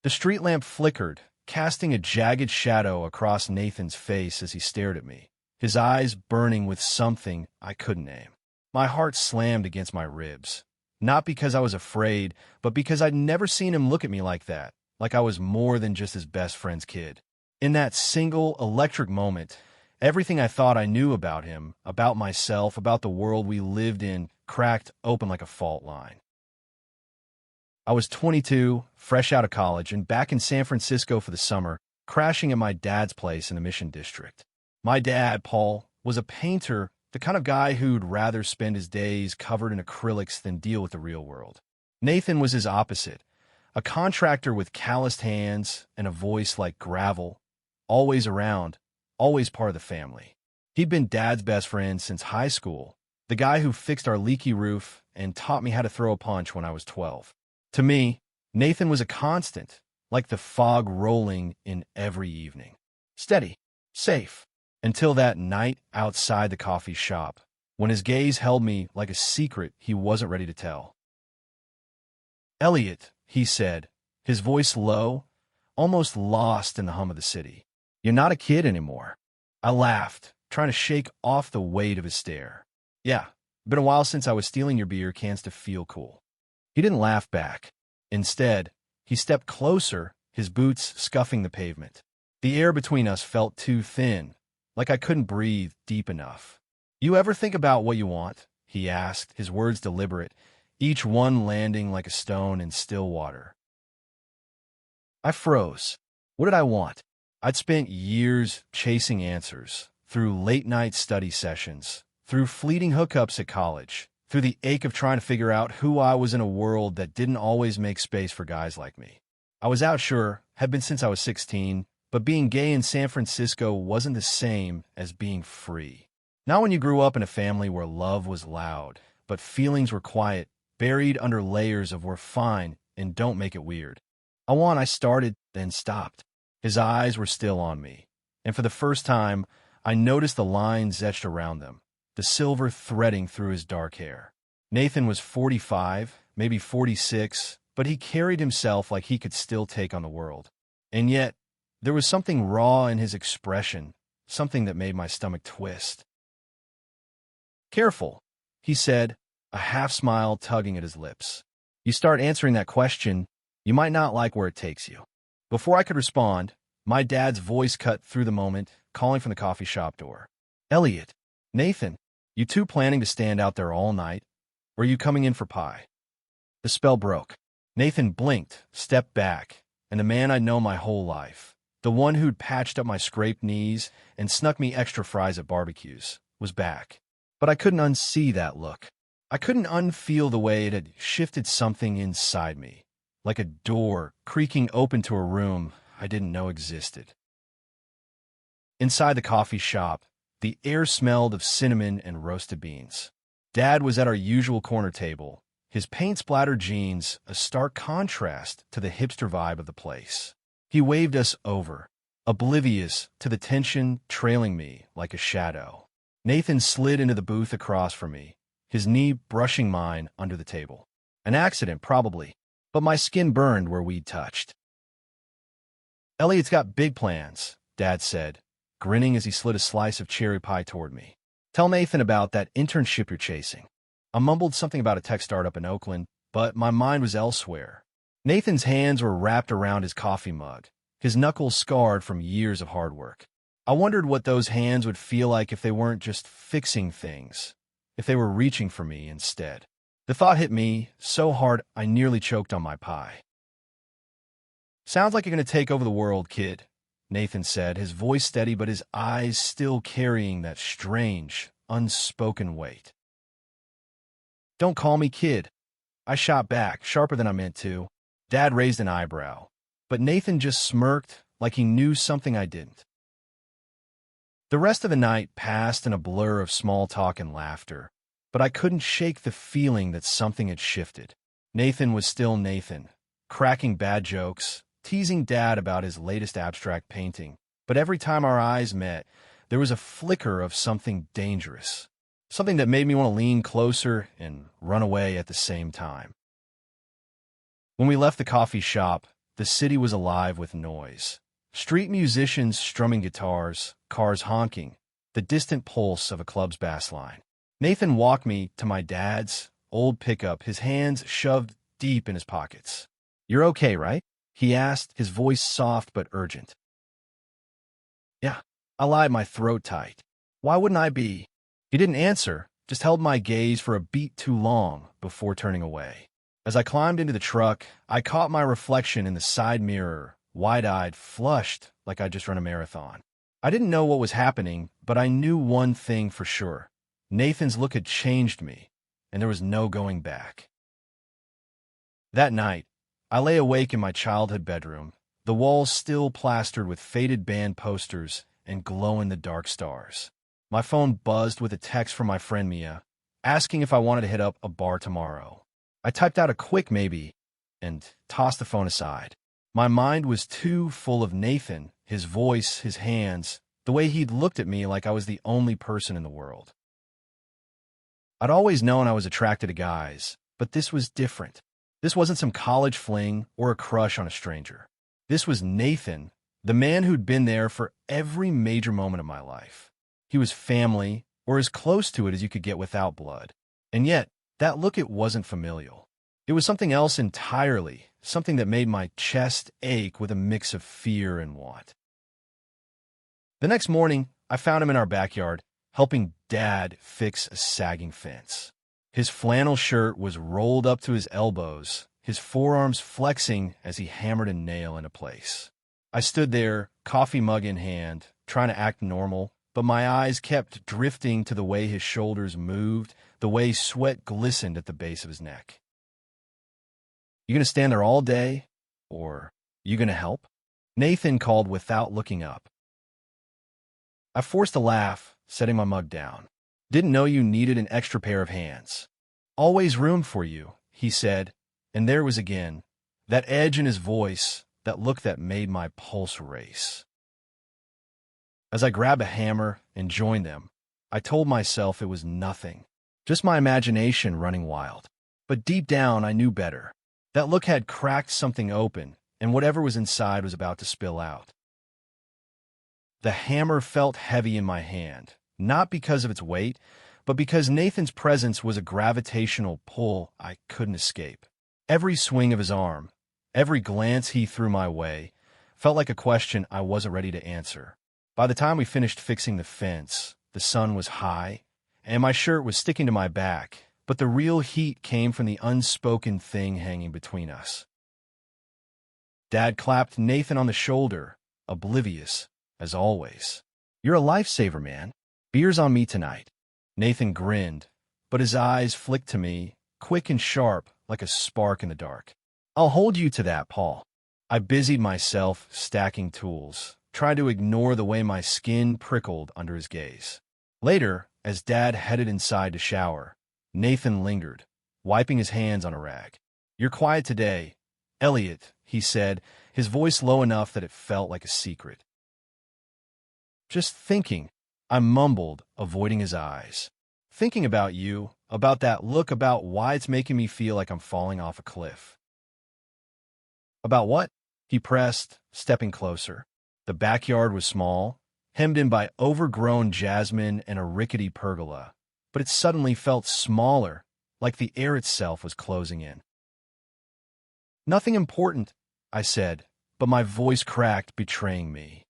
The street lamp flickered, casting a jagged shadow across Nathan's face as he stared at me, his eyes burning with something I couldn't name. My heart slammed against my ribs, not because I was afraid, but because I'd never seen him look at me like that, like I was more than just his best friend's kid. In that single, electric moment, everything I thought I knew about him, about myself, about the world we lived in, cracked open like a fault line. I was 22, fresh out of college, and back in San Francisco for the summer, crashing at my dad's place in the Mission District. My dad, Paul, was a painter, the kind of guy who'd rather spend his days covered in acrylics than deal with the real world. Nathan was his opposite, a contractor with calloused hands and a voice like gravel, always around, always part of the family. He'd been Dad's best friend since high school, the guy who fixed our leaky roof and taught me how to throw a punch when I was 12. To me, Nathan was a constant, like the fog rolling in every evening. Steady, safe, until that night outside the coffee shop, when his gaze held me like a secret he wasn't ready to tell. "Elliot," he said, his voice low, almost lost in the hum of the city. "You're not a kid anymore." I laughed, trying to shake off the weight of his stare. "Yeah, been a while since I was stealing your beer cans to feel cool." He didn't laugh back. Instead, he stepped closer, his boots scuffing the pavement. The air between us felt too thin, like I couldn't breathe deep enough. "You ever think about what you want?" he asked, his words deliberate, each one landing like a stone in still water. I froze. What did I want? I'd spent years chasing answers, through late-night study sessions, through fleeting hookups at college, through the ache of trying to figure out who I was in a world that didn't always make space for guys like me. I was out, sure, had been since I was 16, but being gay in San Francisco wasn't the same as being free. Not when you grew up in a family where love was loud, but feelings were quiet, buried under layers of "we're fine" and "don't make it weird." I started, then stopped. His eyes were still on me, and for the first time, I noticed the lines etched around them, the silver threading through his dark hair. Nathan was 45, maybe 46, but he carried himself like he could still take on the world. And yet, there was something raw in his expression, something that made my stomach twist. "Careful," he said, a half-smile tugging at his lips. "You start answering that question, you might not like where it takes you." Before I could respond, my dad's voice cut through the moment, calling from the coffee shop door. "Elliot, Nathan, you two planning to stand out there all night? Or are you coming in for pie?" The spell broke. Nathan blinked, stepped back, and the man I'd known my whole life, the one who'd patched up my scraped knees and snuck me extra fries at barbecues, was back. But I couldn't unsee that look. I couldn't unfeel the way it had shifted something inside me, like a door creaking open to a room I didn't know existed. Inside the coffee shop, the air smelled of cinnamon and roasted beans. Dad was at our usual corner table, his paint-splattered jeans a stark contrast to the hipster vibe of the place. He waved us over, oblivious to the tension trailing me like a shadow. Nathan slid into the booth across from me, his knee brushing mine under the table. An accident, probably, but my skin burned where we'd touched. "Elliot's got big plans," Dad said, grinning as he slid a slice of cherry pie toward me. "Tell Nathan about that internship you're chasing." I mumbled something about a tech startup in Oakland, but my mind was elsewhere. Nathan's hands were wrapped around his coffee mug, his knuckles scarred from years of hard work. I wondered what those hands would feel like if they weren't just fixing things, if they were reaching for me instead. The thought hit me so hard I nearly choked on my pie. "Sounds like you're going to take over the world, kid," Nathan said, his voice steady but his eyes still carrying that strange, unspoken weight. "Don't call me kid." I shot back, sharper than I meant to. Dad raised an eyebrow, but Nathan just smirked like he knew something I didn't. The rest of the night passed in a blur of small talk and laughter, but I couldn't shake the feeling that something had shifted. Nathan was still Nathan, cracking bad jokes, teasing Dad about his latest abstract painting, but every time our eyes met, there was a flicker of something dangerous, something that made me want to lean closer and run away at the same time. When we left the coffee shop, the city was alive with noise. Street musicians strumming guitars, cars honking, the distant pulse of a club's bass line. Nathan walked me to my dad's old pickup, his hands shoved deep in his pockets. "You're okay, right?" he asked, his voice soft but urgent. "Yeah." I lied, my throat tight. "Why wouldn't I be?" He didn't answer, just held my gaze for a beat too long before turning away. As I climbed into the truck, I caught my reflection in the side mirror, wide-eyed, flushed like I'd just run a marathon. I didn't know what was happening, but I knew one thing for sure. Nathan's look had changed me, and there was no going back. That night, I lay awake in my childhood bedroom, the walls still plastered with faded band posters and glow-in-the-dark stars. My phone buzzed with a text from my friend Mia, asking if I wanted to hit up a bar tomorrow. I typed out a quick maybe and tossed the phone aside. My mind was too full of Nathan, his voice, his hands, the way he'd looked at me like I was the only person in the world. I'd always known I was attracted to guys, but this was different. This wasn't some college fling or a crush on a stranger. This was Nathan, the man who'd been there for every major moment of my life. He was family, or as close to it as you could get without blood. And yet, that look, it wasn't familial. It was something else entirely, something that made my chest ache with a mix of fear and want. The next morning, I found him in our backyard, helping Dad fix a sagging fence. His flannel shirt was rolled up to his elbows, his forearms flexing as he hammered a nail into place. I stood there, coffee mug in hand, trying to act normal, but my eyes kept drifting to the way his shoulders moved, the way sweat glistened at the base of his neck. "You gonna stand there all day? Or you gonna help?" Nathan called without looking up. I forced a laugh, setting my mug down. "Didn't know you needed an extra pair of hands." "Always room for you," he said, and there was again, that edge in his voice, that look that made my pulse race. As I grabbed a hammer and joined them, I told myself it was nothing, just my imagination running wild. But deep down, I knew better. That look had cracked something open, and whatever was inside was about to spill out. The hammer felt heavy in my hand, not because of its weight, but because Nathan's presence was a gravitational pull I couldn't escape. Every swing of his arm, every glance he threw my way, felt like a question I wasn't ready to answer. By the time we finished fixing the fence, the sun was high, and my shirt was sticking to my back, but the real heat came from the unspoken thing hanging between us. Dad clapped Nathan on the shoulder, oblivious, as always. "You're a lifesaver, man. Beer's on me tonight." Nathan grinned, but his eyes flicked to me, quick and sharp, like a spark in the dark. "I'll hold you to that, Paul." I busied myself stacking tools, trying to ignore the way my skin prickled under his gaze. Later, as Dad headed inside to shower, Nathan lingered, wiping his hands on a rag. "You're quiet today, Elliot," he said, his voice low enough that it felt like a secret. "Just thinking," I mumbled, avoiding his eyes. "Thinking about you, about that look, about why it's making me feel like I'm falling off a cliff." "About what?" he pressed, stepping closer. The backyard was small, hemmed in by overgrown jasmine and a rickety pergola, but it suddenly felt smaller, like the air itself was closing in. "Nothing important," I said, but my voice cracked, betraying me.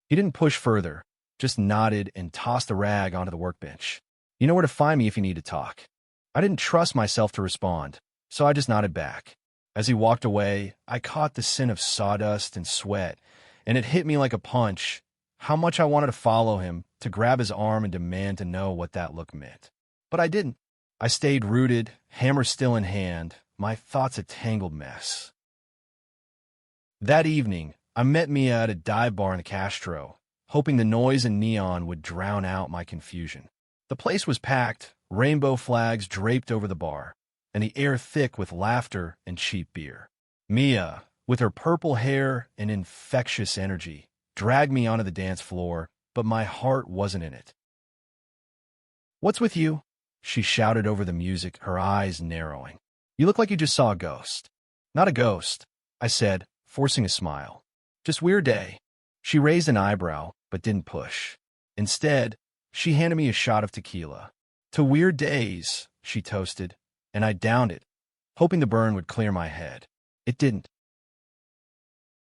He didn't push further, just nodded and tossed the rag onto the workbench. "You know where to find me if you need to talk." I didn't trust myself to respond, so I just nodded back. As he walked away, I caught the scent of sawdust and sweat, and it hit me like a punch, how much I wanted to follow him, to grab his arm and demand to know what that look meant. But I didn't. I stayed rooted, hammer still in hand, my thoughts a tangled mess. That evening, I met Mia at a dive bar in the Castro, hoping the noise and neon would drown out my confusion. The place was packed, rainbow flags draped over the bar, and the air thick with laughter and cheap beer. Mia, with her purple hair and infectious energy, dragged me onto the dance floor, but my heart wasn't in it. "What's with you?" she shouted over the music, her eyes narrowing. "You look like you just saw a ghost." "Not a ghost. I said, forcing a smile. Just weird day. She raised an eyebrow, but didn't push. Instead, she handed me a shot of tequila. To weird days, she toasted, and I downed it, hoping the burn would clear my head. It didn't.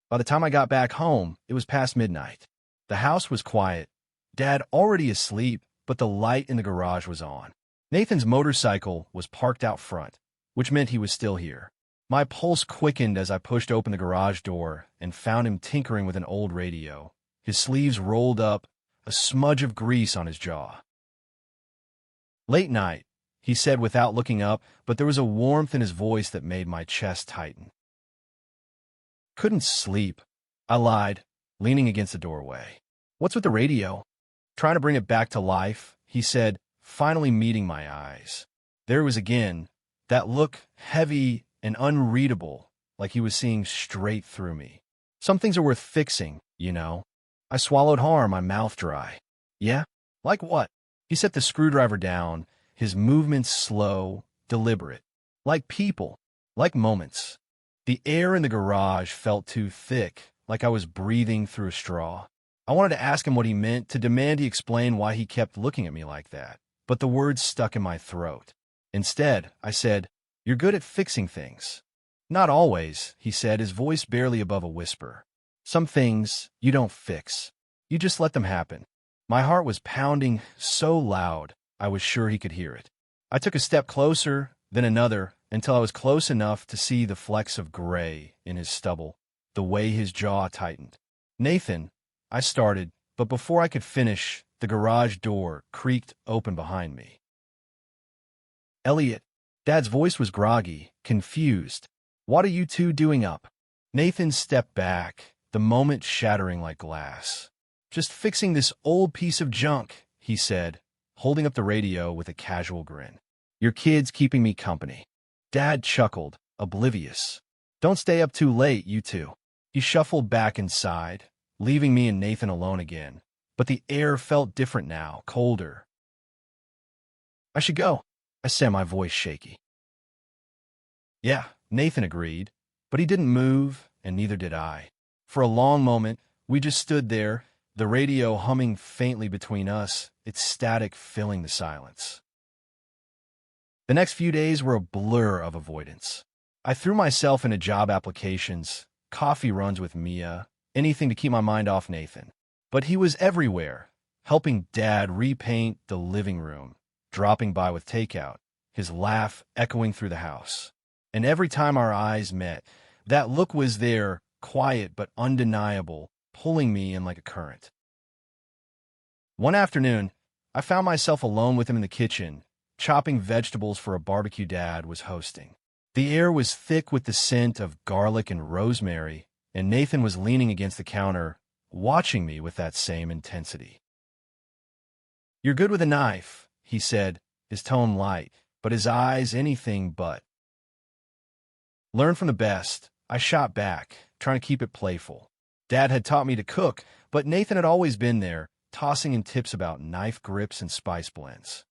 By the time I got back home, it was past midnight. The house was quiet. Dad already asleep, but the light in the garage was on. Nathan's motorcycle was parked out front, which meant he was still here. My pulse quickened as I pushed open the garage door and found him tinkering with an old radio, his sleeves rolled up, a smudge of grease on his jaw. Late night, he said without looking up, but there was a warmth in his voice that made my chest tighten. Couldn't sleep, I lied, leaning against the doorway. What's with the radio? Trying to bring it back to life, he said, finally meeting my eyes. There was again, that look heavy and unreadable, like he was seeing straight through me. Some things are worth fixing, you know. I swallowed hard, my mouth dry. Yeah? Like what? He set the screwdriver down, his movements slow, deliberate. Like people, like moments. The air in the garage felt too thick, like I was breathing through a straw. I wanted to ask him what he meant, to demand he explain why he kept looking at me like that, but the words stuck in my throat. Instead, I said, "You're good at fixing things." "Not always," he said, his voice barely above a whisper. "Some things you don't fix. You just let them happen." My heart was pounding so loud, I was sure he could hear it. I took a step closer, then another, until I was close enough to see the flecks of gray in his stubble, the way his jaw tightened. "Nathan," I started, but before I could finish, the garage door creaked open behind me. "Elliot." Dad's voice was groggy, confused. "What are you two doing up?" Nathan stepped back, the moment shattering like glass. "Just fixing this old piece of junk," he said, holding up the radio with a casual grin. "Your kid's keeping me company." Dad chuckled, oblivious. "Don't stay up too late, you two." He shuffled back inside, leaving me and Nathan alone again, but the air felt different now, colder. "I should go," I said, my voice shaky. "Yeah," Nathan agreed, but he didn't move, and neither did I. For a long moment, we just stood there, the radio humming faintly between us, its static filling the silence. The next few days were a blur of avoidance. I threw myself into job applications, coffee runs with Mia, anything to keep my mind off Nathan. But he was everywhere, helping Dad repaint the living room, dropping by with takeout, his laugh echoing through the house. And every time our eyes met, that look was there, quiet but undeniable, pulling me in like a current. One afternoon, I found myself alone with him in the kitchen, chopping vegetables for a barbecue Dad was hosting. The air was thick with the scent of garlic and rosemary, and Nathan was leaning against the counter, watching me with that same intensity. "You're good with a knife," he said, his tone light, but his eyes anything but. "Learn from the best," I shot back, trying to keep it playful. Dad had taught me to cook, but Nathan had always been there, tossing in tips about knife grips and spice blends.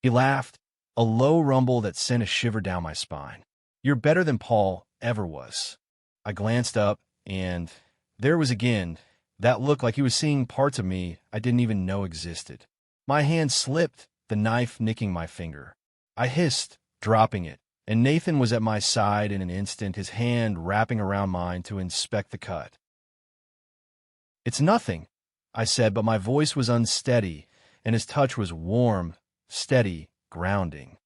He laughed, a low rumble that sent a shiver down my spine. "You're better than Paul ever was." I glanced up, and there was again that look like he was seeing parts of me I didn't even know existed. My hand slipped, the knife nicking my finger. I hissed, dropping it, and Nathan was at my side in an instant, his hand wrapping around mine to inspect the cut. "It's nothing," I said, but my voice was unsteady, and his touch was warm, steady, grounding.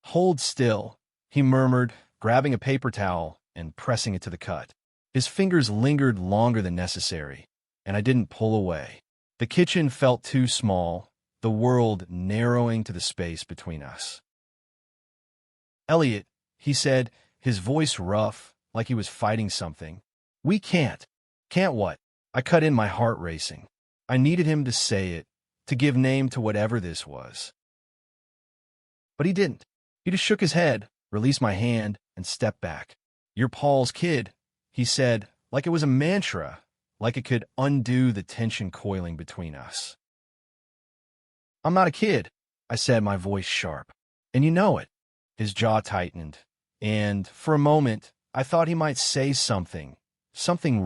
"Hold still," he murmured, grabbing a paper towel and pressing it to the cut. His fingers lingered longer than necessary, and I didn't pull away. The kitchen felt too small, the world narrowing to the space between us. "Elliot," he said, his voice rough, like he was fighting something. "We can't." "Can't what?" I cut in, my heart racing. I needed him to say it, to give name to whatever this was. But he didn't. He just shook his head, released my hand, and stepped back. "You're Paul's kid," he said, like it was a mantra, like it could undo the tension coiling between us. "I'm not a kid," I said, my voice sharp. "And you know it." His jaw tightened, And for a moment, I thought he might say something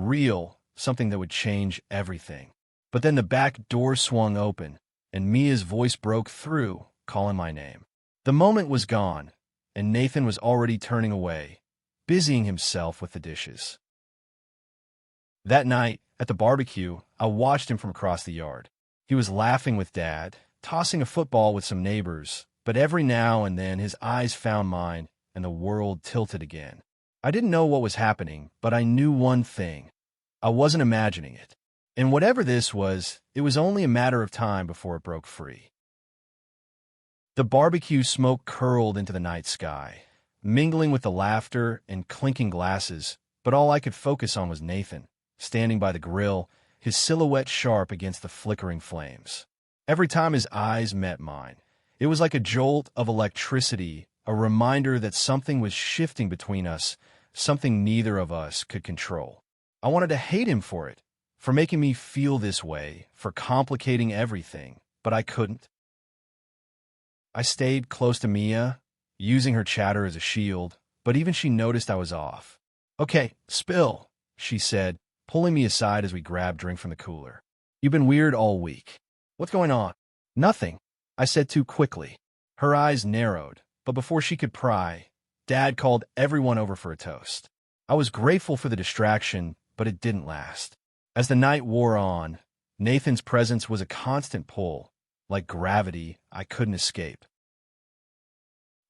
real, something that would change everything. But then the back door swung open, and Mia's voice broke through, calling my name. The moment was gone, and Nathan was already turning away, busying himself with the dishes. That night, at the barbecue, I watched him from across the yard. He was laughing with Dad, tossing a football with some neighbors, but every now and then his eyes found mine, and the world tilted again. I didn't know what was happening, but I knew one thing. I wasn't imagining it. And whatever this was, it was only a matter of time before it broke free. The barbecue smoke curled into the night sky, mingling with the laughter and clinking glasses, but all I could focus on was Nathan, standing by the grill, his silhouette sharp against the flickering flames. Every time his eyes met mine, it was like a jolt of electricity, a reminder that something was shifting between us, something neither of us could control. I wanted to hate him for it, for making me feel this way, for complicating everything, but I couldn't. I stayed close to Mia, using her chatter as a shield, but even she noticed I was off. "Okay, spill," she said, pulling me aside as we grabbed drink from the cooler. "You've been weird all week." "What's going on?" "Nothing," I said too quickly. Her eyes narrowed, but before she could pry, Dad called everyone over for a toast. I was grateful for the distraction, but it didn't last. As the night wore on, Nathan's presence was a constant pull, like gravity I couldn't escape.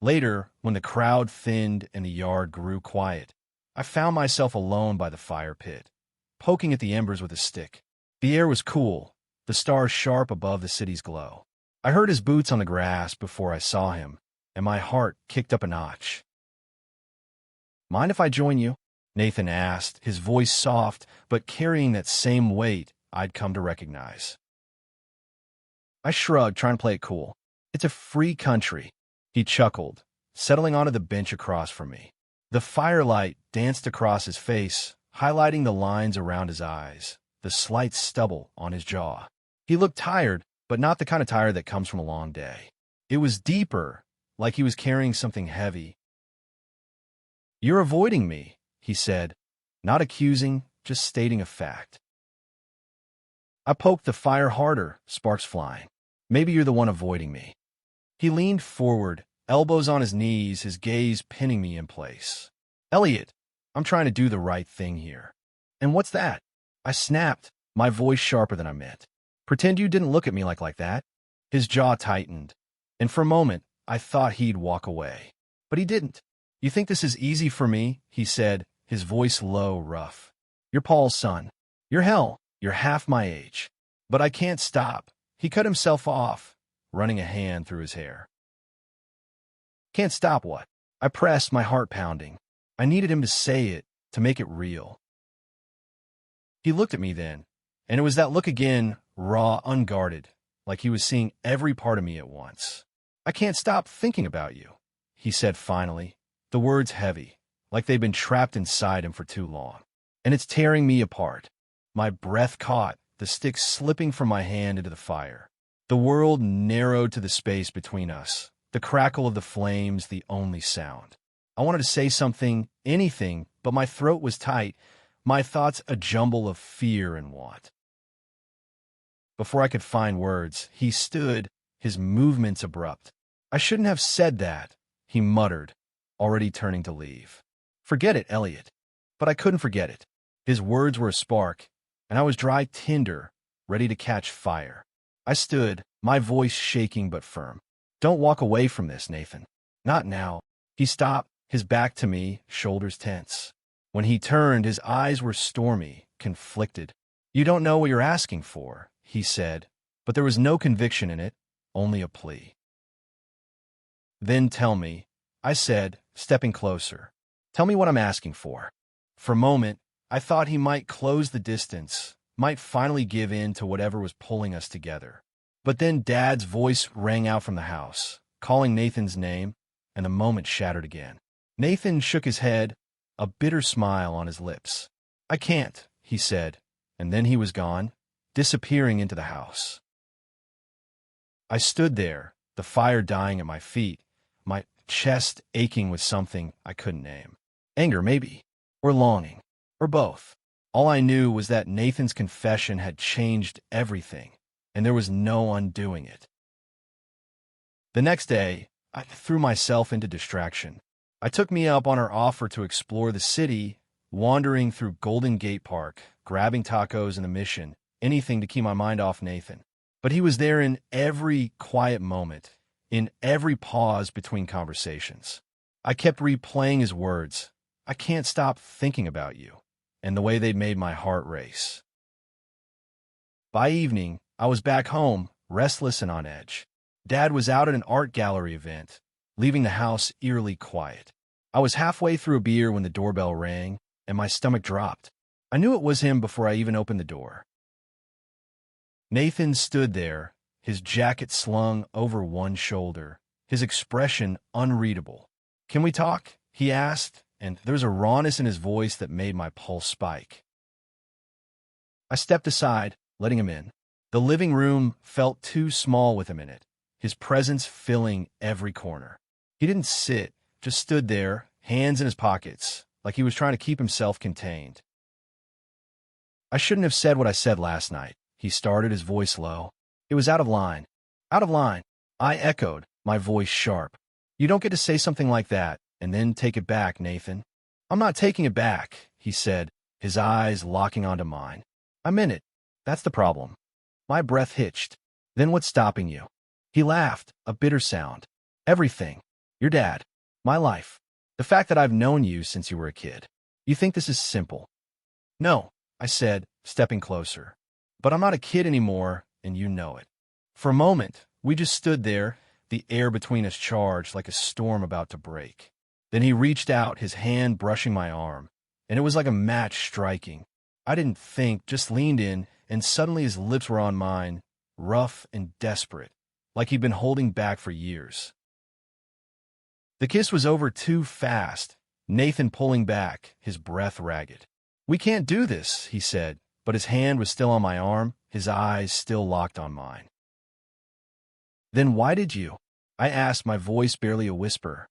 Later, when the crowd thinned and the yard grew quiet, I found myself alone by the fire pit, poking at the embers with a stick. The air was cool, the stars sharp above the city's glow. I heard his boots on the grass before I saw him, and my heart kicked up a notch. "Mind if I join you?" Nathan asked, his voice soft, but carrying that same weight I'd come to recognize. I shrugged, trying to play it cool. "It's a free country." He chuckled, settling onto the bench across from me. The firelight danced across his face, highlighting the lines around his eyes, the slight stubble on his jaw. He looked tired, but not the kind of tired that comes from a long day. It was deeper, like he was carrying something heavy. "You're avoiding me," he said, not accusing, just stating a fact. I poked the fire harder, sparks flying. "Maybe you're the one avoiding me." He leaned forward, elbows on his knees, his gaze pinning me in place. "Elliot, I'm trying to do the right thing here." "And what's that?" I snapped, my voice sharper than I meant. "Pretend you didn't look at me like that." His jaw tightened, and for a moment, I thought he'd walk away. But he didn't. "You think this is easy for me?" he said, his voice low, rough. "You're Paul's son. You're hell. You're half my age. But I can't stop." He cut himself off, running a hand through his hair. "Can't stop what?" I pressed, my heart pounding. I needed him to say it, to make it real. He looked at me then, and it was that look again, raw, unguarded, like he was seeing every part of me at once. "I can't stop thinking about you," he said finally, the words heavy, like they'd been trapped inside him for too long. "And it's tearing me apart." My breath caught, the stick slipping from my hand into the fire. The world narrowed to the space between us, the crackle of the flames the only sound. I wanted to say something, anything, but my throat was tight, my thoughts a jumble of fear and want. Before I could find words, he stood, his movements abrupt. "I shouldn't have said that," he muttered, already turning to leave. "Forget it, Elliot." But I couldn't forget it. His words were a spark, and I was dry tinder, ready to catch fire. I stood, my voice shaking but firm. "Don't walk away from this, Nathan. Not now." He stopped, his back to me, shoulders tense. When he turned, his eyes were stormy, conflicted. "You don't know what you're asking for," he said, but there was no conviction in it, only a plea. "Then tell me," I said, stepping closer. "Tell me what I'm asking for." For a moment, I thought he might close the distance, might finally give in to whatever was pulling us together. But then Dad's voice rang out from the house, calling Nathan's name, and the moment shattered again. Nathan shook his head, a bitter smile on his lips. "I can't," he said, and then he was gone, disappearing into the house. I stood there, the fire dying at my feet, my chest aching with something I couldn't name. Anger, maybe, or longing, or both. All I knew was that Nathan's confession had changed everything, and there was no undoing it. The next day, I threw myself into distraction. I took me up on her offer to explore the city, wandering through Golden Gate Park, grabbing tacos in the Mission, anything to keep my mind off Nathan. But he was there in every quiet moment, in every pause between conversations. I kept replaying his words, "I can't stop thinking about you," and the way they'd made my heart race. By evening, I was back home, restless and on edge. Dad was out at an art gallery event, leaving the house eerily quiet. I was halfway through a beer when the doorbell rang, and my stomach dropped. I knew it was him before I even opened the door. Nathan stood there, his jacket slung over one shoulder, his expression unreadable. "Can we talk?" he asked, and there was a rawness in his voice that made my pulse spike. I stepped aside, letting him in. The living room felt too small with him in it, his presence filling every corner. He didn't sit, just stood there, hands in his pockets, like he was trying to keep himself contained. "I shouldn't have said what I said last night," he started, his voice low. "It was out of line." "Out of line," I echoed, my voice sharp. "You don't get to say something like that and then take it back, Nathan." "I'm not taking it back," he said, his eyes locking onto mine. "I meant it. That's the problem." My breath hitched. "Then what's stopping you?" He laughed, a bitter sound. "Everything. Your dad. My life. The fact that I've known you since you were a kid. You think this is simple." "No," I said, stepping closer. "But I'm not a kid anymore, and you know it." For a moment, we just stood there, the air between us charged like a storm about to break. Then he reached out, his hand brushing my arm, and it was like a match striking. I didn't think, just leaned in, and suddenly his lips were on mine, rough and desperate, like he'd been holding back for years. The kiss was over too fast, Nathan pulling back, his breath ragged. "We can't do this," he said, but his hand was still on my arm, his eyes still locked on mine. "Then why did you?" I asked, my voice barely a whisper.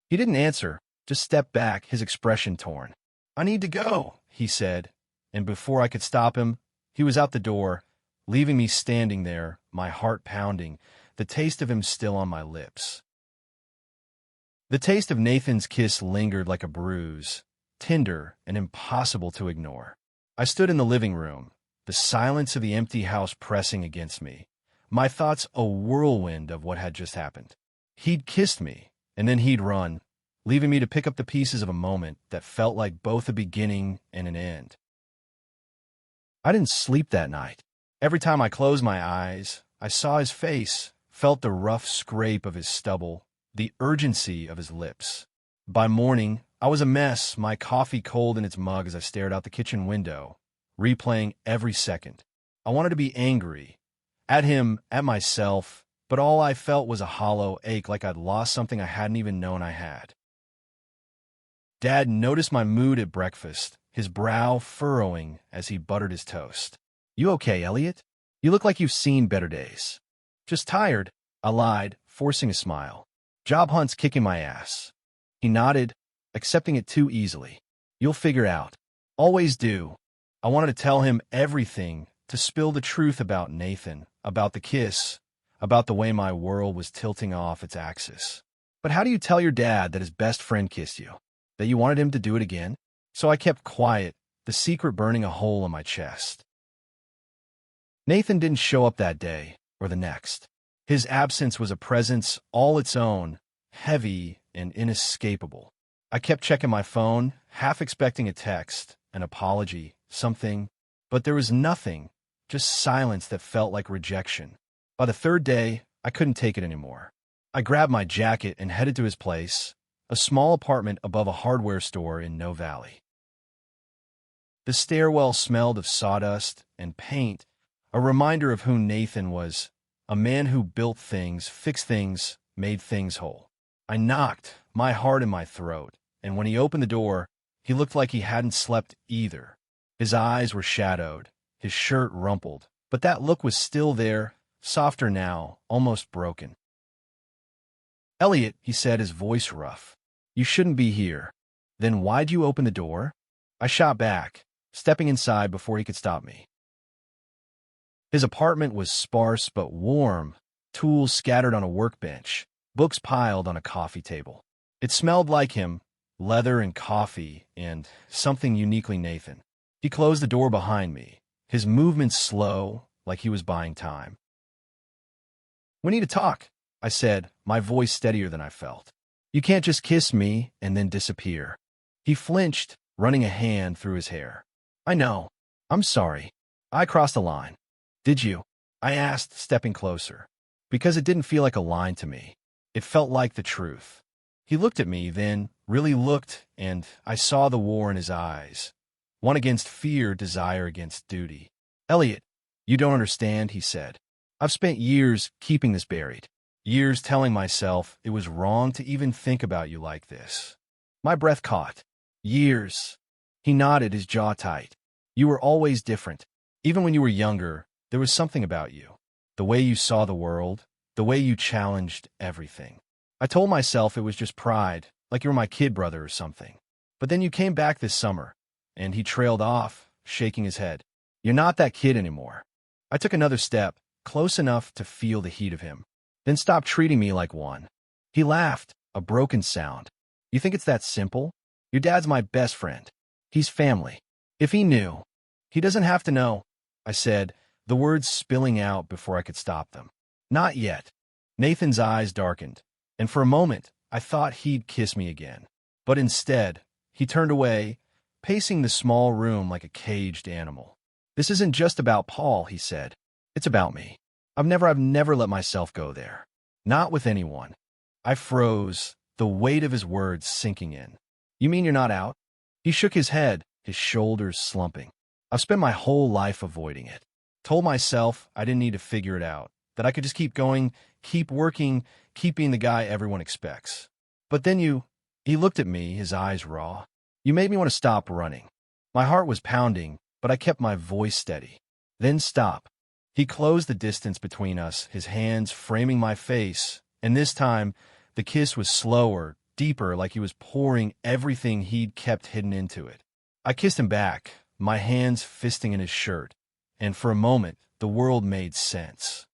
He didn't answer, just stepped back, his expression torn. "I need to go," he said, and before I could stop him, he was out the door, leaving me standing there, my heart pounding, the taste of him still on my lips. The taste of Nathan's kiss lingered like a bruise, tender and impossible to ignore. I stood in the living room, the silence of the empty house pressing against me, my thoughts a whirlwind of what had just happened. He'd kissed me, and then he'd run, leaving me to pick up the pieces of a moment that felt like both a beginning and an end. I didn't sleep that night. Every time I closed my eyes, I saw his face, felt the rough scrape of his stubble, the urgency of his lips. By morning, I was a mess, my coffee cold in its mug as I stared out the kitchen window, replaying every second. I wanted to be angry, at him, at myself, but all I felt was a hollow ache, like I'd lost something I hadn't even known I had. Dad noticed my mood at breakfast, his brow furrowing as he buttered his toast. "You okay, Elliot? You look like you've seen better days." "Just tired," I lied, forcing a smile. "Job hunt's kicking my ass." He nodded, accepting it too easily. "You'll figure out." "Always do." I wanted to tell him everything, to spill the truth about Nathan, about the kiss, about the way my world was tilting off its axis. But how do you tell your dad that his best friend kissed you? That you wanted him to do it again? So I kept quiet, the secret burning a hole in my chest. Nathan didn't show up that day, or the next. His absence was a presence all its own, heavy and inescapable. I kept checking my phone, half expecting a text, an apology, something, but there was nothing, just silence that felt like rejection. By the third day, I couldn't take it anymore. I grabbed my jacket and headed to his place, a small apartment above a hardware store in No Valley. The stairwell smelled of sawdust and paint, a reminder of who Nathan was, a man who built things, fixed things, made things whole. I knocked, my heart in my throat, and when he opened the door, he looked like he hadn't slept either. His eyes were shadowed, his shirt rumpled, but that look was still there, softer now, almost broken. Elliot, he said, his voice rough. You shouldn't be here. Then why'd you open the door? I shot back, stepping inside before he could stop me. His apartment was sparse but warm, tools scattered on a workbench, books piled on a coffee table. It smelled like him, leather and coffee, and something uniquely Nathan. He closed the door behind me, his movements slow, like he was buying time. We need to talk, I said, my voice steadier than I felt. You can't just kiss me and then disappear. He flinched, running a hand through his hair. I know. I'm sorry. I crossed a line. Did you? I asked, stepping closer. Because it didn't feel like a line to me. It felt like the truth. He looked at me, then really looked, and I saw the war in his eyes. One against fear, desire against duty. Elliot, you don't understand, he said. I've spent years keeping this buried. Years telling myself it was wrong to even think about you like this. My breath caught. Years. He nodded, his jaw tight. You were always different. Even when you were younger, there was something about you. The way you saw the world, the way you challenged everything. I told myself it was just pride, like you were my kid brother or something. But then you came back this summer, and he trailed off, shaking his head. You're not that kid anymore. I took another step, close enough to feel the heat of him, then stopped treating me like one. He laughed, a broken sound. You think it's that simple? Your dad's my best friend. He's family. If he knew. He doesn't have to know, I said, the words spilling out before I could stop them. Not yet. Nathan's eyes darkened, and for a moment I thought he'd kiss me again. But instead, he turned away, pacing the small room like a caged animal. This isn't just about Paul, he said. It's about me. I've never let myself go there. Not with anyone. I froze, the weight of his words sinking in. You mean you're not out? He shook his head, his shoulders slumping. I've spent my whole life avoiding it. Told myself I didn't need to figure it out, that I could just keep going, keep working, keep being the guy everyone expects. But then he looked at me, his eyes raw. You made me want to stop running. My heart was pounding, but I kept my voice steady. Then stop. He closed the distance between us, his hands framing my face, and this time, the kiss was slower, deeper, like he was pouring everything he'd kept hidden into it. I kissed him back, my hands fisting in his shirt, and for a moment, the world made sense.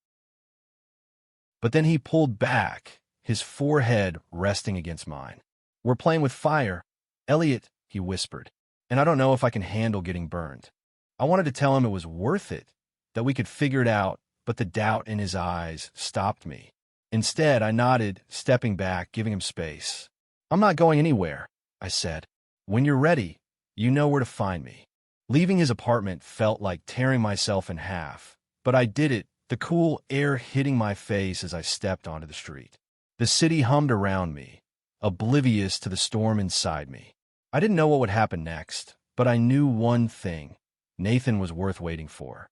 But then he pulled back, his forehead resting against mine. We're playing with fire. Elliot, he whispered, and I don't know if I can handle getting burned. I wanted to tell him it was worth it, that we could figure it out, but the doubt in his eyes stopped me. Instead, I nodded, stepping back, giving him space. I'm not going anywhere, I said. When you're ready, you know where to find me. Leaving his apartment felt like tearing myself in half, but I did it, the cool air hitting my face as I stepped onto the street. The city hummed around me, oblivious to the storm inside me. I didn't know what would happen next, but I knew one thing. Nathan was worth waiting for.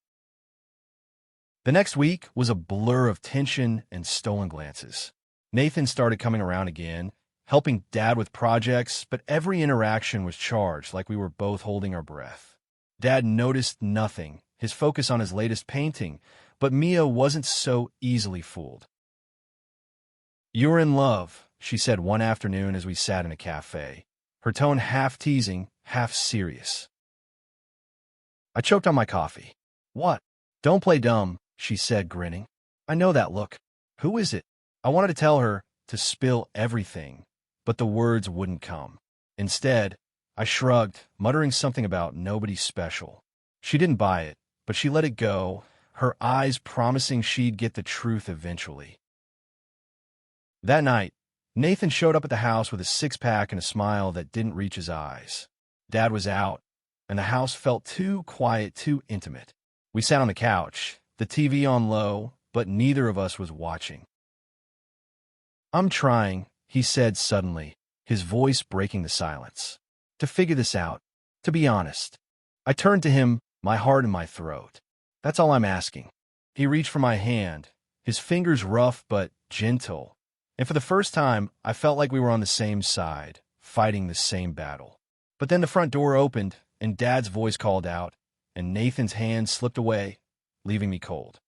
The next week was a blur of tension and stolen glances. Nathan started coming around again, helping Dad with projects, but every interaction was charged like we were both holding our breath. Dad noticed nothing, his focus on his latest painting, but Mia wasn't so easily fooled. You're in love, she said one afternoon as we sat in a cafe, her tone half teasing, half serious. I choked on my coffee. What? Don't play dumb, she said, grinning. I know that look. Who is it? I wanted to tell her, to spill everything, but the words wouldn't come. Instead, I shrugged, muttering something about nobody special. She didn't buy it, but she let it go, her eyes promising she'd get the truth eventually. That night, Nathan showed up at the house with a six-pack and a smile that didn't reach his eyes. Dad was out, and the house felt too quiet, too intimate. We sat on the couch, the TV on low, but neither of us was watching. I'm trying, he said suddenly, his voice breaking the silence, to figure this out, to be honest. I turned to him, my heart in my throat. That's all I'm asking. He reached for my hand, his fingers rough but gentle, and for the first time, I felt like we were on the same side, fighting the same battle. But then the front door opened, and Dad's voice called out, and Nathan's hand slipped away, leaving me cold.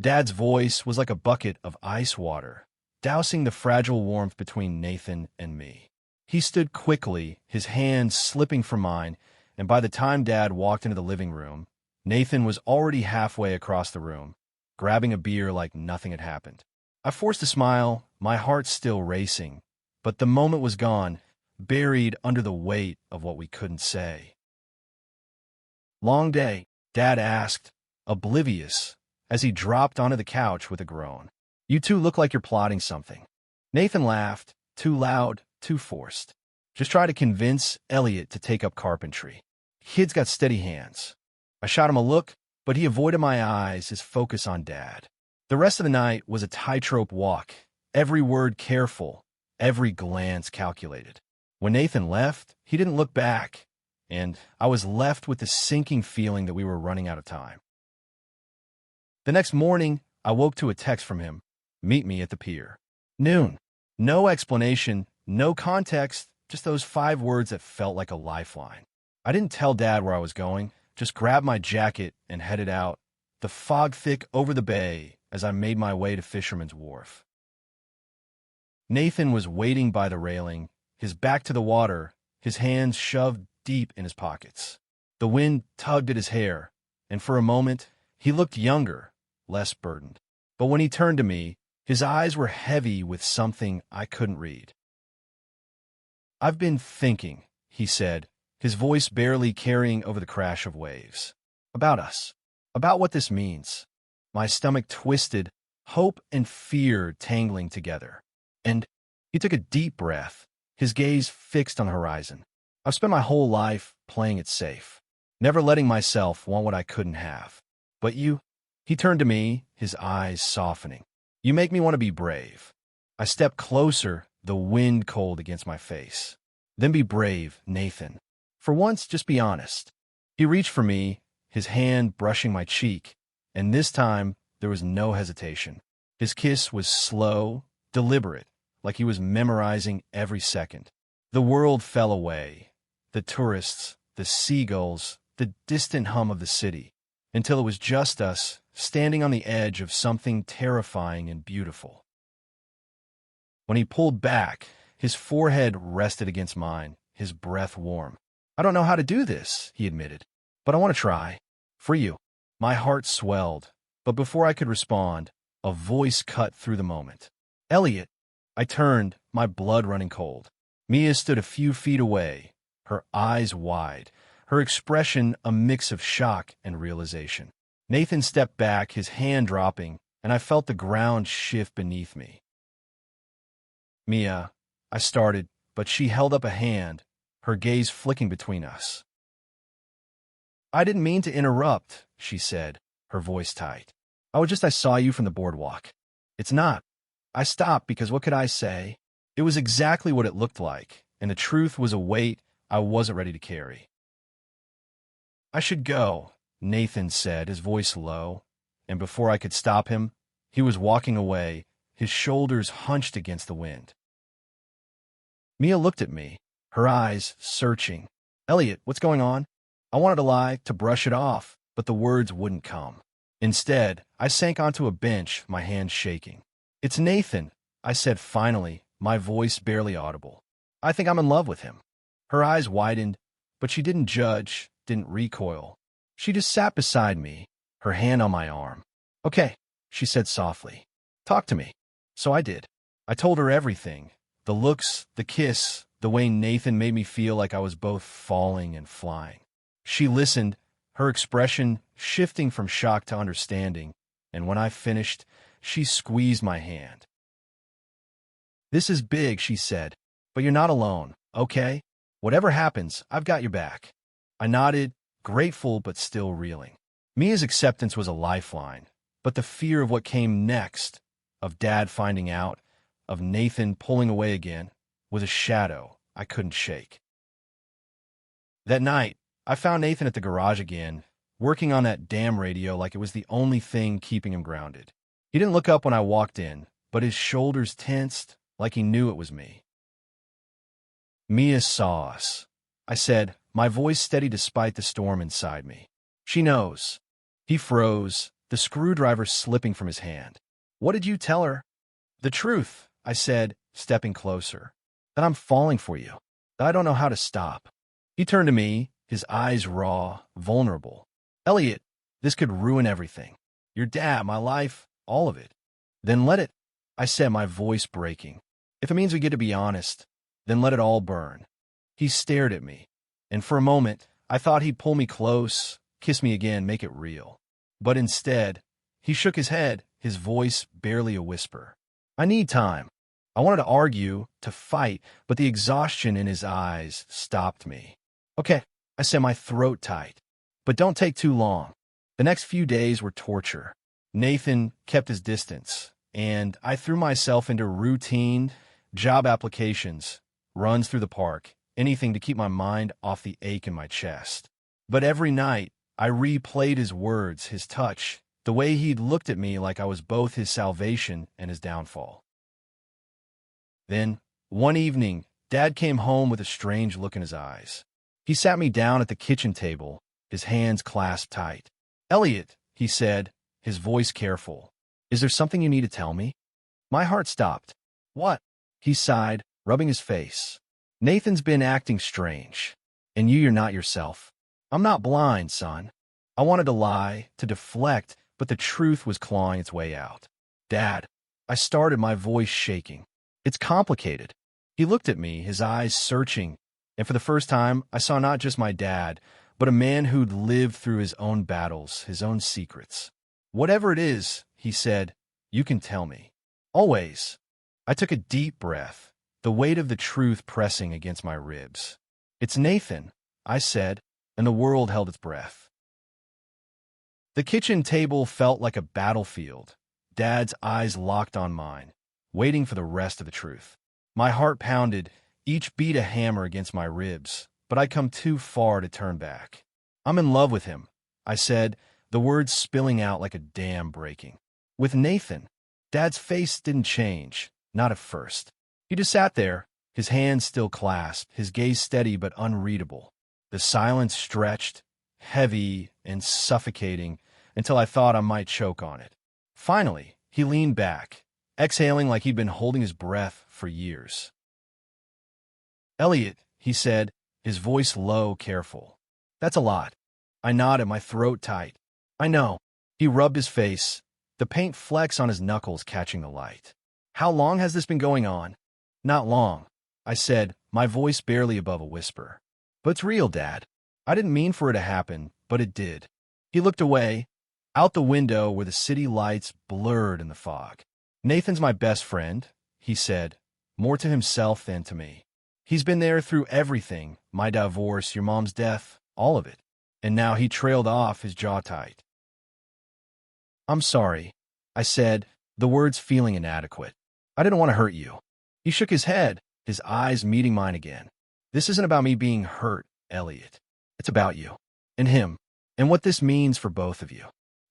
Dad's voice was like a bucket of ice water, dousing the fragile warmth between Nathan and me. He stood quickly, his hands slipping from mine, and by the time Dad walked into the living room, Nathan was already halfway across the room, grabbing a beer like nothing had happened. I forced a smile, my heart still racing, but the moment was gone, buried under the weight of what we couldn't say. "Long day?" Dad asked, oblivious, as he dropped onto the couch with a groan. "You two look like you're plotting something." Nathan laughed, too loud, too forced. "Just try to convince Elliot to take up carpentry. Kid's got steady hands." I shot him a look, but he avoided my eyes, his focus on Dad. The rest of the night was a tightrope walk, every word careful, every glance calculated. When Nathan left, he didn't look back, and I was left with the sinking feeling that we were running out of time. The next morning, I woke to a text from him, "Meet me at the pier. Noon." No explanation, no context, just those 5 words that felt like a lifeline. I didn't tell Dad where I was going, just grabbed my jacket and headed out, the fog thick over the bay as I made my way to Fisherman's Wharf. Nathan was waiting by the railing, his back to the water, his hands shoved deep in his pockets. The wind tugged at his hair, and for a moment, he looked younger, less burdened. But when he turned to me, his eyes were heavy with something I couldn't read. "I've been thinking," he said, his voice barely carrying over the crash of waves. "About us. About what this means." My stomach twisted, hope and fear tangling together. And he took a deep breath, his gaze fixed on the horizon. "I've spent my whole life playing it safe, never letting myself want what I couldn't have. But you—" He turned to me, his eyes softening. "You make me want to be brave." I stepped closer, the wind cold against my face. "Then be brave, Nathan. For once, just be honest." He reached for me, his hand brushing my cheek, and this time there was no hesitation. His kiss was slow, deliberate, like he was memorizing every second. The world fell away, the tourists, the seagulls, the distant hum of the city, until it was just us, standing on the edge of something terrifying and beautiful. When he pulled back, his forehead rested against mine, his breath warm. "I don't know how to do this," he admitted, "but I want to try. For you." My heart swelled, but before I could respond, a voice cut through the moment. "Elliot." I turned, my blood running cold. Mia stood a few feet away, her eyes wide, her expression a mix of shock and realization. Nathan stepped back, his hand dropping, and I felt the ground shift beneath me. "Mia," I started, but she held up a hand, her gaze flicking between us. "I didn't mean to interrupt," she said, her voice tight. I saw you from the boardwalk." "It's not." I stopped because what could I say? It was exactly what it looked like, and the truth was a weight I wasn't ready to carry. "I should go," Nathan said, his voice low, and before I could stop him, he was walking away, his shoulders hunched against the wind. Mia looked at me, her eyes searching. "Elliot, what's going on?" I wanted to lie, to brush it off, but the words wouldn't come. Instead, I sank onto a bench, my hands shaking. "It's Nathan," I said finally, my voice barely audible. "I think I'm in love with him." Her eyes widened, but she didn't judge, didn't recoil. She just sat beside me, her hand on my arm. "Okay," she said softly. "Talk to me." So I did. I told her everything. The looks, the kiss, the way Nathan made me feel like I was both falling and flying. She listened, her expression shifting from shock to understanding, and when I finished, she squeezed my hand. "This is big," she said, "but you're not alone, okay? Whatever happens, I've got your back." I nodded, grateful but still reeling. Mia's acceptance was a lifeline, but the fear of what came next, of Dad finding out, of Nathan pulling away again, was a shadow I couldn't shake. That night, I found Nathan at the garage again, working on that damn radio like it was the only thing keeping him grounded. He didn't look up when I walked in, but his shoulders tensed like he knew it was me. "Mia saw us," I said, my voice steady despite the storm inside me. "She knows." He froze, the screwdriver slipping from his hand. "What did you tell her?" "The truth," I said, stepping closer. That I'm falling for you. That I don't know how to stop. He turned to me, his eyes raw, vulnerable. Elliot, this could ruin everything. Your dad, my life, all of it. Then let it, I said, my voice breaking. If it means we get to be honest, then let it all burn. He stared at me, and for a moment, I thought he'd pull me close, kiss me again, make it real. But instead, he shook his head, his voice barely a whisper. I need time. I wanted to argue, to fight, but the exhaustion in his eyes stopped me. Okay, I said, my throat tight. But don't take too long. The next few days were torture. Nathan kept his distance, and I threw myself into routine job applications, runs through the park, anything to keep my mind off the ache in my chest. But every night, I replayed his words, his touch, the way he'd looked at me like I was both his salvation and his downfall. Then, one evening, Dad came home with a strange look in his eyes. He sat me down at the kitchen table, his hands clasped tight. Elliot, he said, his voice careful, is there something you need to tell me? My heart stopped. What? He sighed, rubbing his face. Nathan's been acting strange, and you're not yourself. I'm not blind, son. I wanted to lie, to deflect, but the truth was clawing its way out. Dad, I started, my voice shaking. It's complicated. He looked at me, his eyes searching, and for the first time, I saw not just my dad, but a man who'd lived through his own battles, his own secrets. Whatever it is, he said, you can tell me. Always. I took a deep breath, the weight of the truth pressing against my ribs. It's Nathan, I said, and the world held its breath. The kitchen table felt like a battlefield. Dad's eyes locked on mine, waiting for the rest of the truth. My heart pounded, each beat a hammer against my ribs, but I'd come too far to turn back. I'm in love with him, I said, the words spilling out like a dam breaking. With Nathan. Dad's face didn't change, not at first. He just sat there, his hands still clasped, his gaze steady but unreadable. The silence stretched, heavy and suffocating, until I thought I might choke on it. Finally, he leaned back, exhaling like he'd been holding his breath for years. Elliot, he said, his voice low, careful. That's a lot. I nodded, my throat tight. I know. He rubbed his face, the paint flecks on his knuckles catching the light. How long has this been going on? Not long, I said, my voice barely above a whisper. But it's real, Dad. I didn't mean for it to happen, but it did. He looked away, out the window where the city lights blurred in the fog. Nathan's my best friend, he said, more to himself than to me. He's been there through everything, my divorce, your mom's death, all of it. And now he trailed off, his jaw tight. I'm sorry, I said, the words feeling inadequate. I didn't want to hurt you. He shook his head, his eyes meeting mine again. This isn't about me being hurt, Elliot. It's about you, and him, and what this means for both of you.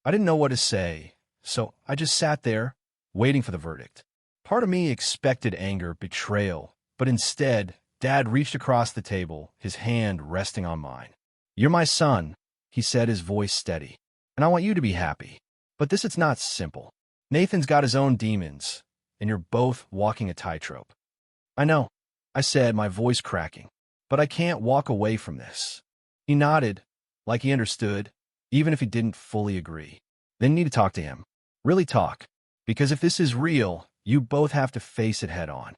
I didn't know what to say, so I just sat there, waiting for the verdict. Part of me expected anger, betrayal, but instead, Dad reached across the table, his hand resting on mine. You're my son, he said, his voice steady, and I want you to be happy. But it's not simple. Nathan's got his own demons, and you're both walking a tightrope. I know, I said, my voice cracking, but I can't walk away from this. He nodded, like he understood, even if he didn't fully agree. Then you need to talk to him. Really talk. Because if this is real, you both have to face it head on.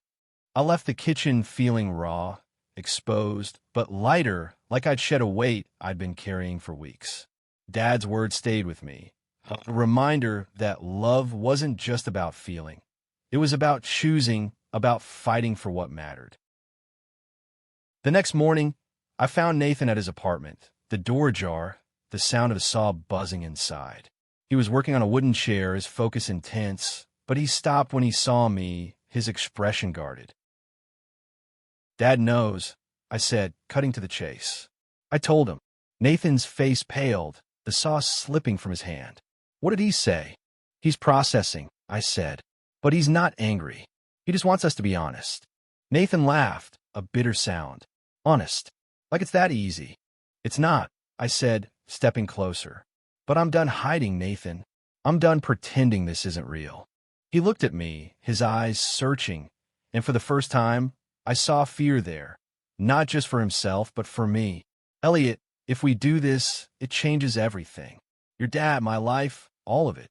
I left the kitchen feeling raw, exposed, but lighter, like I'd shed a weight I'd been carrying for weeks. Dad's words stayed with me. A reminder that love wasn't just about feeling. It was about choosing, about fighting for what mattered. The next morning, I found Nathan at his apartment, the door ajar, the sound of a saw buzzing inside. He was working on a wooden chair, his focus intense, but he stopped when he saw me, his expression guarded. Dad knows, I said, cutting to the chase. I told him. Nathan's face paled, the saw slipping from his hand. What did he say? He's processing, I said. But he's not angry. He just wants us to be honest. Nathan laughed, a bitter sound. Honest. Like it's that easy. It's not, I said, stepping closer. But I'm done hiding, Nathan. I'm done pretending this isn't real. He looked at me, his eyes searching, and for the first time, I saw fear there, not just for himself, but for me. Elliot, if we do this, it changes everything. Your dad, my life, all of it.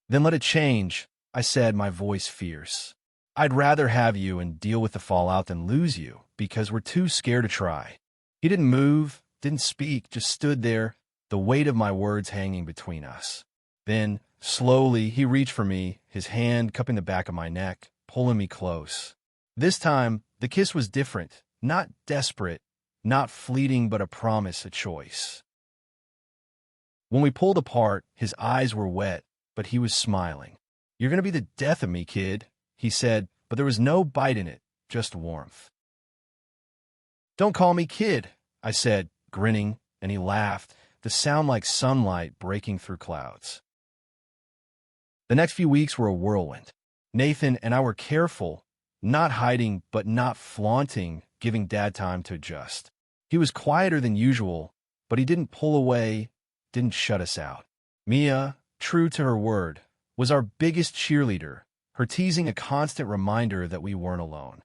Then let it change, I said, my voice fierce. I'd rather have you and deal with the fallout than lose you, because we're too scared to try. He didn't move, didn't speak, just stood there, the weight of my words hanging between us. Then, slowly, he reached for me, his hand cupping the back of my neck, pulling me close. This time, the kiss was different, not desperate, not fleeting, but a promise, a choice. When we pulled apart, his eyes were wet, but he was smiling. You're going to be the death of me, kid, he said, but there was no bite in it, just warmth. Don't call me kid, I said, grinning, and he laughed, the sound like sunlight breaking through clouds. The next few weeks were a whirlwind. Nathan and I were careful, not hiding but not flaunting, giving Dad time to adjust. He was quieter than usual, but he didn't pull away, didn't shut us out. Mia, true to her word, was our biggest cheerleader, her teasing a constant reminder that we weren't alone.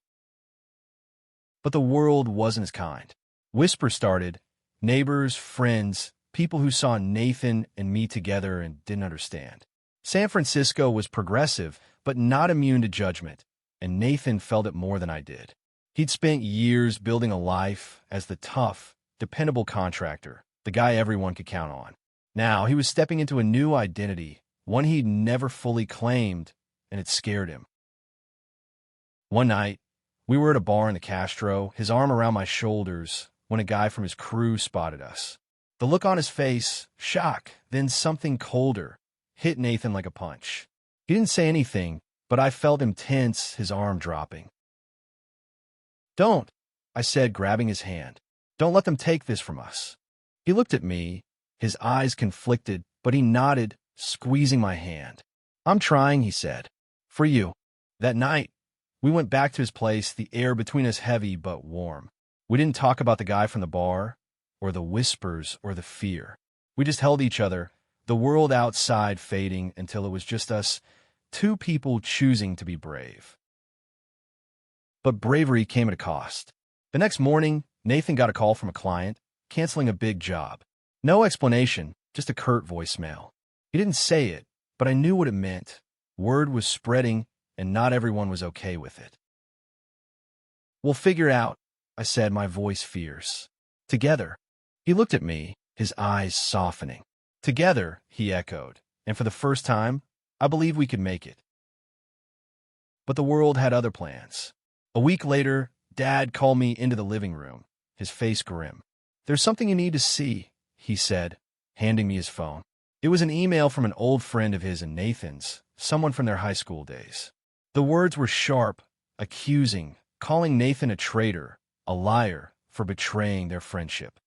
But the world wasn't as kind. Whispers started, neighbors, friends, people who saw Nathan and me together and didn't understand. San Francisco was progressive, but not immune to judgment, and Nathan felt it more than I did. He'd spent years building a life as the tough, dependable contractor, the guy everyone could count on. Now he was stepping into a new identity, one he'd never fully claimed, and it scared him. One night, we were at a bar in the Castro, his arm around my shoulders, when a guy from his crew spotted us. The look on his face, shock, then something colder, hit Nathan like a punch. He didn't say anything, but I felt him tense, his arm dropping. Don't, I said, grabbing his hand. Don't let them take this from us. He looked at me, his eyes conflicted, but he nodded, squeezing my hand. I'm trying, he said. For you. That night, we went back to his place, the air between us heavy but warm. We didn't talk about the guy from the bar, or the whispers, or the fear. We just held each other, the world outside fading until it was just us, two people choosing to be brave. But bravery came at a cost. The next morning, Nathan got a call from a client, canceling a big job. No explanation, just a curt voicemail. He didn't say it, but I knew what it meant. Word was spreading, and not everyone was okay with it. We'll figure it out, I said, my voice fierce. Together. He looked at me, his eyes softening. Together, he echoed, and for the first time, I believed we could make it. But the world had other plans. A week later, Dad called me into the living room, his face grim. There's something you need to see, he said, handing me his phone. It was an email from an old friend of his and Nathan's, someone from their high school days. The words were sharp, accusing, calling Nathan a traitor, a liar, for betraying their friendship.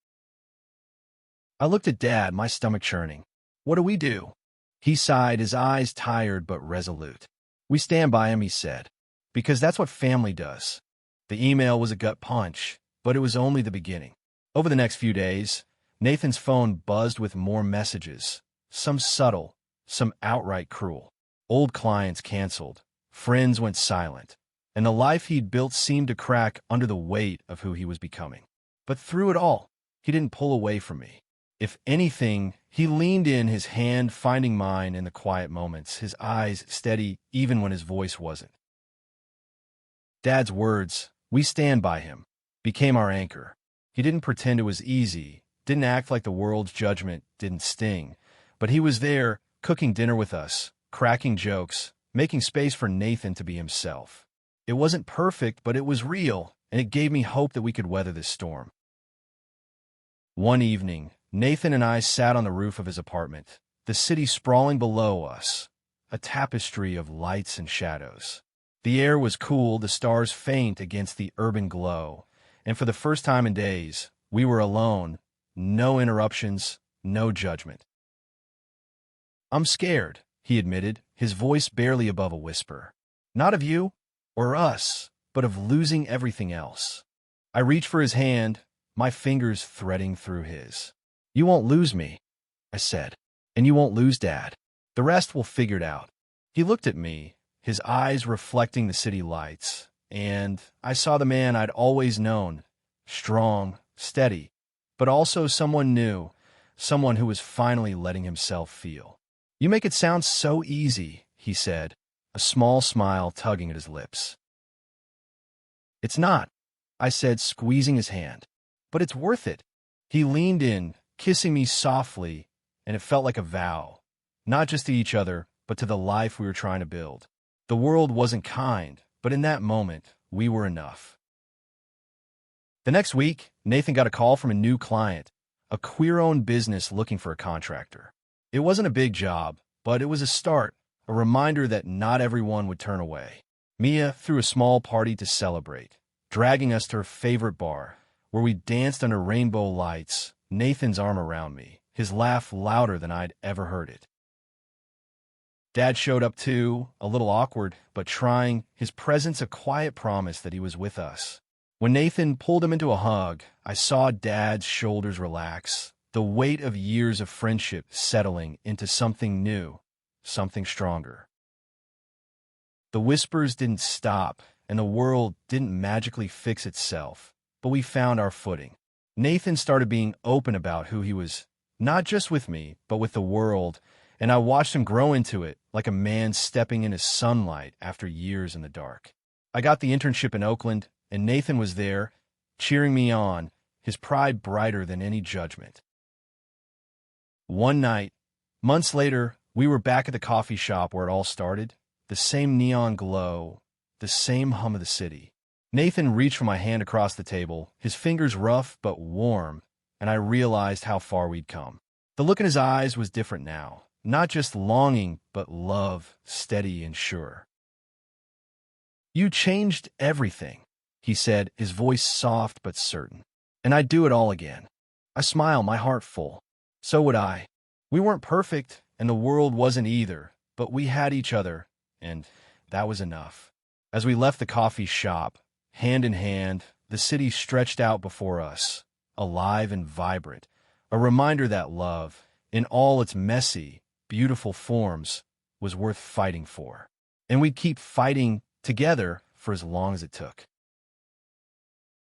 I looked at Dad, my stomach churning. What do we do? He sighed, his eyes tired but resolute. We stand by him, he said, because that's what family does. The email was a gut punch, but it was only the beginning. Over the next few days, Nathan's phone buzzed with more messages, some subtle, some outright cruel. Old clients canceled, friends went silent, and the life he'd built seemed to crack under the weight of who he was becoming. But through it all, he didn't pull away from me. If anything, he leaned in, his hand finding mine in the quiet moments, his eyes steady even when his voice wasn't. Dad's words, "We stand by him," became our anchor. He didn't pretend it was easy, didn't act like the world's judgment didn't sting, but he was there, cooking dinner with us, cracking jokes, making space for Nathan to be himself. It wasn't perfect, but it was real, and it gave me hope that we could weather this storm. One evening, Nathan and I sat on the roof of his apartment, the city sprawling below us, a tapestry of lights and shadows. The air was cool, the stars faint against the urban glow, and for the first time in days, we were alone, no interruptions, no judgment. I'm scared, he admitted, his voice barely above a whisper. Not of you, or us, but of losing everything else. I reached for his hand, my fingers threading through his. You won't lose me, I said, and you won't lose Dad. The rest we'll figure it out. He looked at me, his eyes reflecting the city lights, and I saw the man I'd always known, strong, steady, but also someone new, someone who was finally letting himself feel. "You make it sound so easy," he said, a small smile tugging at his lips. "It's not," I said, squeezing his hand, "but it's worth it." He leaned in, kissing me softly, and it felt like a vow, not just to each other, but to the life we were trying to build. The world wasn't kind, but in that moment, we were enough. The next week, Nathan got a call from a new client, a queer-owned business looking for a contractor. It wasn't a big job, but it was a start, a reminder that not everyone would turn away. Mia threw a small party to celebrate, dragging us to her favorite bar, where we danced under rainbow lights, Nathan's arm around me, his laugh louder than I'd ever heard it. Dad showed up too, a little awkward, but trying, his presence a quiet promise that he was with us. When Nathan pulled him into a hug, I saw Dad's shoulders relax, the weight of years of friendship settling into something new, something stronger. The whispers didn't stop, and the world didn't magically fix itself, but we found our footing. Nathan started being open about who he was, not just with me, but with the world, and I watched him grow into it like a man stepping into sunlight after years in the dark. I got the internship in Oakland, and Nathan was there, cheering me on, his pride brighter than any judgment. One night, months later, we were back at the coffee shop where it all started, the same neon glow, the same hum of the city. Nathan reached for my hand across the table, his fingers rough but warm, and I realized how far we'd come. The look in his eyes was different now. Not just longing, but love, steady and sure. "You changed everything," he said, his voice soft but certain. "And I'd do it all again." I smiled, my heart full. So would I. We weren't perfect, and the world wasn't either, but we had each other, and that was enough. As we left the coffee shop, hand in hand, the city stretched out before us, alive and vibrant, a reminder that love, in all its messy, beautiful forms, was worth fighting for. And we'd keep fighting together for as long as it took.